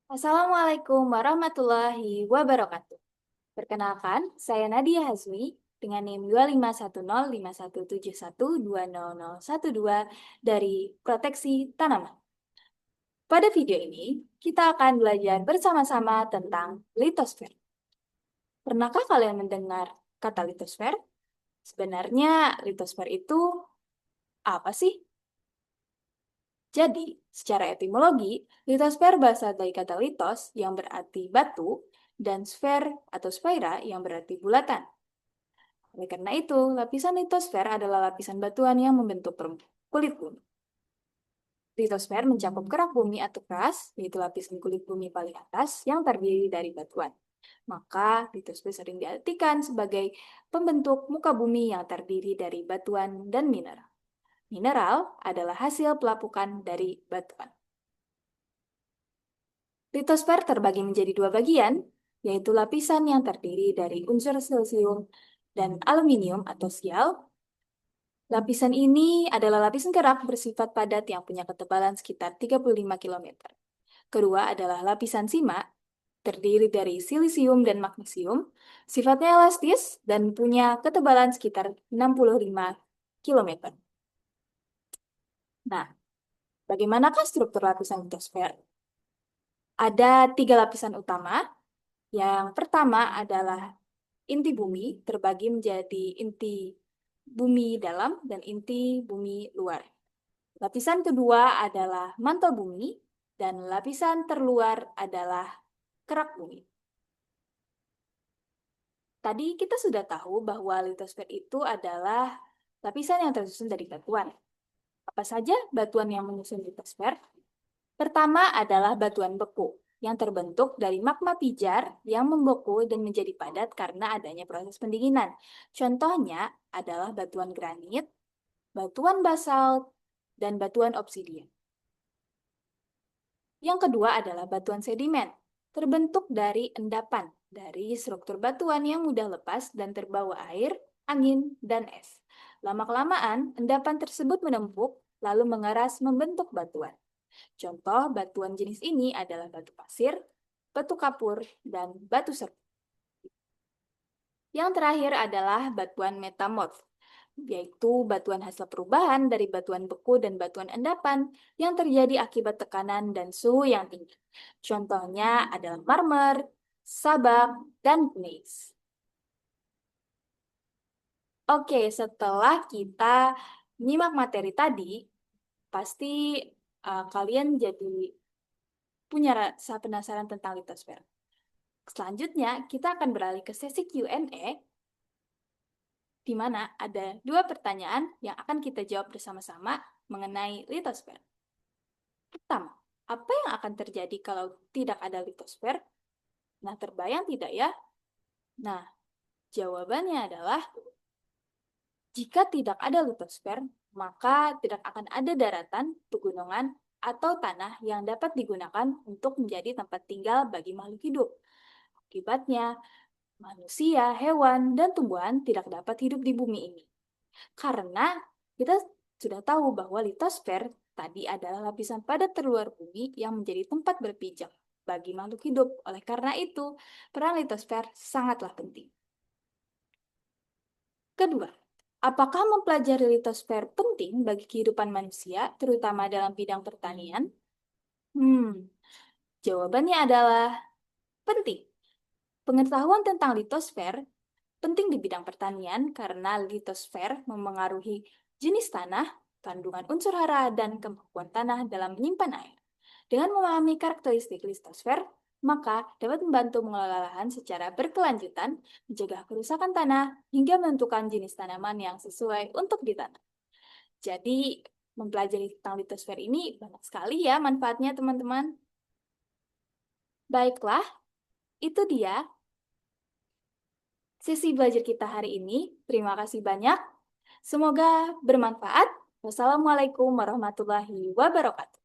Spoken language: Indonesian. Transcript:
Assalamualaikum warahmatullahi wabarakatuh. Perkenalkan, saya Nadia Hazmi dengan NIM 2510517120012 dari Proteksi Tanaman. Pada video ini, kita akan belajar bersama-sama tentang litosfer. Pernahkah kalian mendengar kata litosfer? Sebenarnya litosfer itu apa sih? Jadi, secara etimologi, litosfer berasal dari kata litos yang berarti batu dan sfer atau sphaera yang berarti bulatan. Oleh karena itu, lapisan litosfer adalah lapisan batuan yang membentuk kulit bumi. Litosfer mencakup kerak bumi atau crust, yaitu lapisan kulit bumi paling atas yang terdiri dari batuan. Maka, litosfer sering diartikan sebagai pembentuk muka bumi yang terdiri dari batuan dan mineral. Mineral adalah hasil pelapukan dari batuan. Litosfer terbagi menjadi dua bagian, yaitu lapisan yang terdiri dari unsur silisium dan aluminium atau sial. Lapisan ini adalah lapisan kerak bersifat padat yang punya ketebalan sekitar 35 km. Kedua adalah lapisan simak, terdiri dari silisium dan magnesium, sifatnya elastis dan punya ketebalan sekitar 65 km. Nah, bagaimanakah struktur lapisan litosfer? Ada tiga lapisan utama. Yang pertama adalah inti bumi, terbagi menjadi inti bumi dalam dan inti bumi luar. Lapisan kedua adalah mantel bumi, dan lapisan terluar adalah kerak bumi. Tadi kita sudah tahu bahwa litosfer itu adalah lapisan yang tersusun dari batuan. Apa saja batuan yang menyusun litosfer? Pertama adalah batuan beku, yang terbentuk dari magma pijar yang membeku dan menjadi padat karena adanya proses pendinginan. Contohnya adalah batuan granit, batuan basalt, dan batuan obsidian. Yang kedua adalah batuan sedimen, terbentuk dari endapan, dari struktur batuan yang mudah lepas dan terbawa air, angin, dan es. Lama-kelamaan, endapan tersebut menumpuk, lalu mengeras membentuk batuan. Contoh batuan jenis ini adalah batu pasir, batu kapur, dan batu serpong. Yang terakhir adalah batuan metamorf, yaitu batuan hasil perubahan dari batuan beku dan batuan endapan yang terjadi akibat tekanan dan suhu yang tinggi. Contohnya adalah marmer, sabak, dan gneiss. Oke, setelah kita menyimak materi tadi, pasti kalian jadi punya rasa penasaran tentang litosfer. Selanjutnya, kita akan beralih ke sesi Q&A, di mana ada dua pertanyaan yang akan kita jawab bersama-sama mengenai litosfer. Pertama, apa yang akan terjadi kalau tidak ada litosfer? Nah, terbayang tidak ya? Nah, jawabannya adalah jika tidak ada litosfer, maka tidak akan ada daratan, pegunungan, atau tanah yang dapat digunakan untuk menjadi tempat tinggal bagi makhluk hidup. Akibatnya, manusia, hewan, dan tumbuhan tidak dapat hidup di bumi ini. Karena kita sudah tahu bahwa litosfer tadi adalah lapisan padat terluar bumi yang menjadi tempat berpijak bagi makhluk hidup. Oleh karena itu, peran litosfer sangatlah penting. Kedua, apakah mempelajari litosfer penting bagi kehidupan manusia, terutama dalam bidang pertanian? Jawabannya adalah penting. Pengetahuan tentang litosfer penting di bidang pertanian karena litosfer memengaruhi jenis tanah, kandungan unsur hara, dan kemampuan tanah dalam menyimpan air. Dengan memahami karakteristik litosfer, maka dapat membantu mengelola lahan secara berkelanjutan, mencegah kerusakan tanah, hingga menentukan jenis tanaman yang sesuai untuk ditanam. Jadi, mempelajari tentang litosfer ini banyak sekali ya manfaatnya, teman-teman. Baiklah, itu dia sesi belajar kita hari ini. Terima kasih banyak. Semoga bermanfaat. Wassalamualaikum warahmatullahi wabarakatuh.